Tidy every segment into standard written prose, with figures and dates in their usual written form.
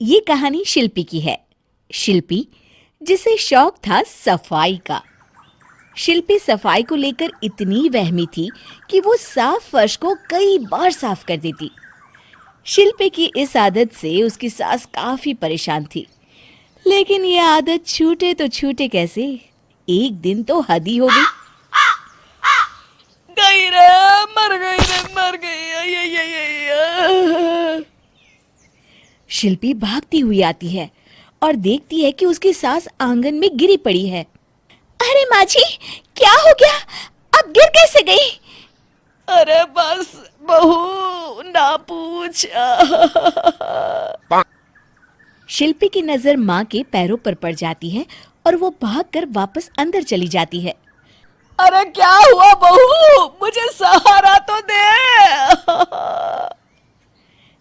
ये कहानी शिल्पी की है। शिल्पी जिसे शौक था सफाई का। शिल्पी सफाई को लेकर इतनी वहमी थी कि वो साफ फर्श को कई बार साफ कर देती। शिल्पी की इस आदत से उसकी सास काफी परेशान थी, लेकिन ये आदत छूटे तो छूटे कैसे। एक दिन तो हद ही हो गई। गई रे, मर गई रे, मर गई। शिल्पी भागती हुई आती है और देखती है कि उसकी सास आंगन में गिरी पड़ी है। अरे माँ जी, क्या हो गया? अब गिर कैसे गई? अरे बस बहू, ना पूछ। शिल्पी की नजर माँ के पैरों पर पड़ जाती है और वो भागकर वापस अंदर चली जाती है। अरे क्या हुआ बहू, मुझे सहारा तो दे।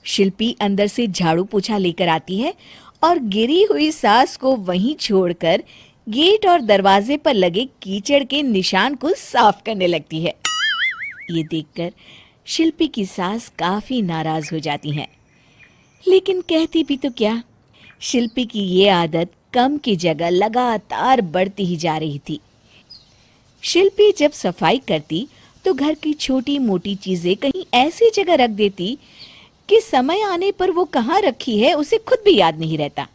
शिल्पी अंदर से झाड़ू पोछा लेकर आती है और गिरी हुई सास को वहीं छोड़कर गेट और दरवाजे पर लगे कीचड़ के निशान को साफ करने लगती है। ये देखकर शिल्पी की सास काफी नाराज हो जाती हैं, लेकिन कहती भी तो क्या। शिल्पी की ये आदत कम की जगह लगातार बढ़ती ही जा रही थी। शिल्पी जब सफाई करती तो घर की छोटी मोटी चीजें कहीं ऐसी जगह रख देती कि समय आने पर वो कहाँ रखी है उसे खुद भी याद नहीं रहता।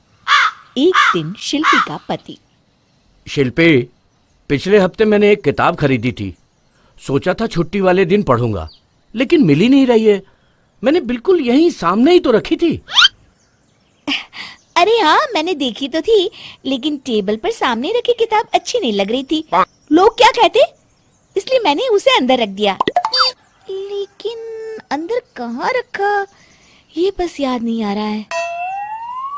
एक दिन शिल्पी का पति। शिल्पी, पिछले हफ्ते मैंने एक किताब खरीदी थी। सोचा था छुट्टी वाले दिन पढ़ूंगा, लेकिन मिल ही नहीं रही है। मैंने बिल्कुल यहीं सामने ही तो रखी थी। अरे हाँ, मैंने देखी तो थी, लेकिन टेबल पर सामने रखी किताब अच्छी नहीं लग रही थी। लोग क्या कहते, इसलिए मैंने उसे अंदर रख दिया। लेकिन अंदर कहाँ रखा ये बस याद नहीं आ रहा है।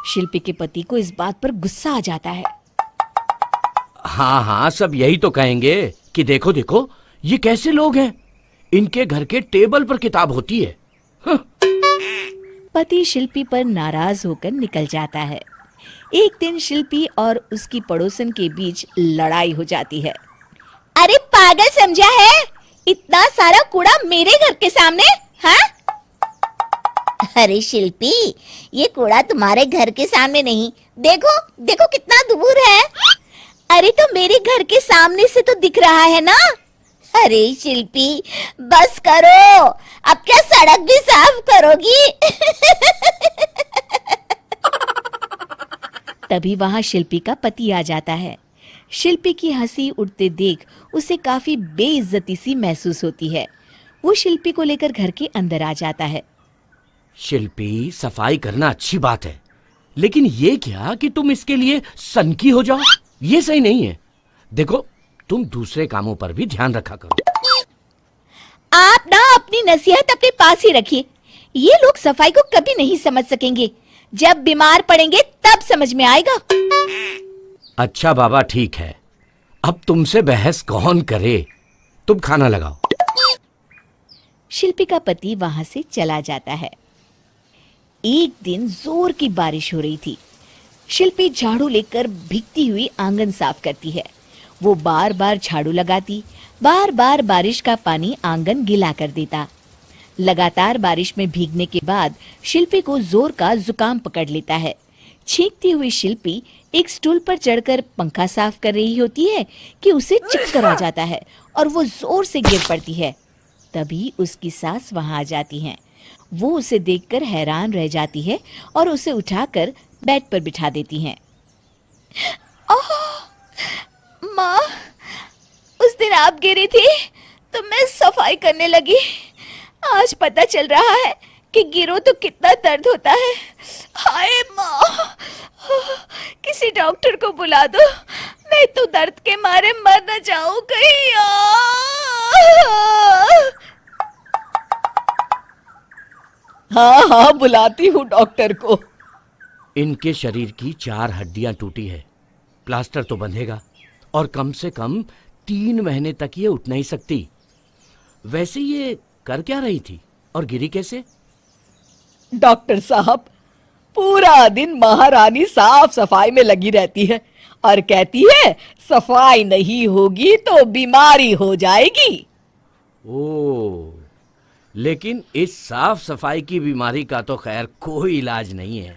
शिल्पी के पति को इस बात पर गुस्सा आ जाता है। हाँ हाँ, सब यही तो कहेंगे कि देखो देखो ये कैसे लोग हैं, इनके घर के टेबल पर किताब होती है। पति शिल्पी पर नाराज होकर निकल जाता है। एक दिन शिल्पी और उसकी पड़ोसन के बीच लड़ाई हो जाती है। अरे पागल समझा है, इतना सारा कूड़ा मेरे घर के सामने? हाँ? अरे शिल्पी, ये कूड़ा तुम्हारे घर के सामने नहीं, देखो देखो कितना दूर है। अरे तो मेरे घर के सामने से तो दिख रहा है ना। अरे शिल्पी, बस करो, अब क्या सड़क भी साफ करोगी? तभी वहां शिल्पी का पति आ जाता है। शिल्पी की हंसी उड़ते देख उसे काफी बेइज्जती सी महसूस होती है। वो शिल्पी को लेकर घर के अंदर आ जाता है। शिल्पी, सफाई करना अच्छी बात है, लेकिन ये क्या कि तुम इसके लिए सनकी हो जाओ, ये सही नहीं है। देखो, तुम दूसरे कामों पर भी ध्यान रखा करो। आप ना अपनी नसीहत अपने पास ही रखिए। ये लोग सफाई को कभी नहीं समझ सकेंगे। जब बीमार पड़ेंगे तब समझ में आएगा। अच्छा बाबा, ठीक है, अब तुमसे बहस कौन करे। तुम खाना लगाओ। शिल्पी का पति वहां से चला जाता है। एक दिन जोर की बारिश हो रही थी। शिल्पी झाड़ू लेकर भीगती हुई आंगन साफ करती है। वो बार बार झाड़ू लगाती, बार बार बारिश का पानी आंगन गीला कर देता। लगातार बारिश में भीगने के बाद शिल्पी को जोर का जुकाम पकड़ लेता है। छींकती हुई शिल्पी एक स्टूल पर चढ़कर पंखा साफ कर रही होती है कि उसे चक्कर आ जाता है और वो जोर से गिर पड़ती है। तभी उसकी सास वहां आ जाती हैं। वो उसे देखकर हैरान रह जाती है और उसे उठाकर बेड पर बिठा देती हैं। माँ, उस दिन आप गिरी थी तो मैं सफाई करने लगी। आज पता चल रहा है कि गिरो तो कितना दर्द होता है। हाय माँ, किसी डॉक्टर को बुला दो, मैं तो दर्द के मारे मर न जाऊं कहीं। हाँ हाँ, बुलाती हूँ डॉक्टर को। इनके शरीर की 4 हड्डियां टूटी है, प्लास्टर तो बंधेगा और कम से कम 3 महीने तक ये उठ नहीं सकती। वैसे ये कर क्या रही थी और गिरी कैसे? डॉक्टर साहब, पूरा दिन महारानी साफ सफाई में लगी रहती है और कहती है सफाई नहीं होगी तो बीमारी हो जाएगी। ओह, लेकिन इस साफ सफाई की बीमारी का तो खैर कोई इलाज नहीं है।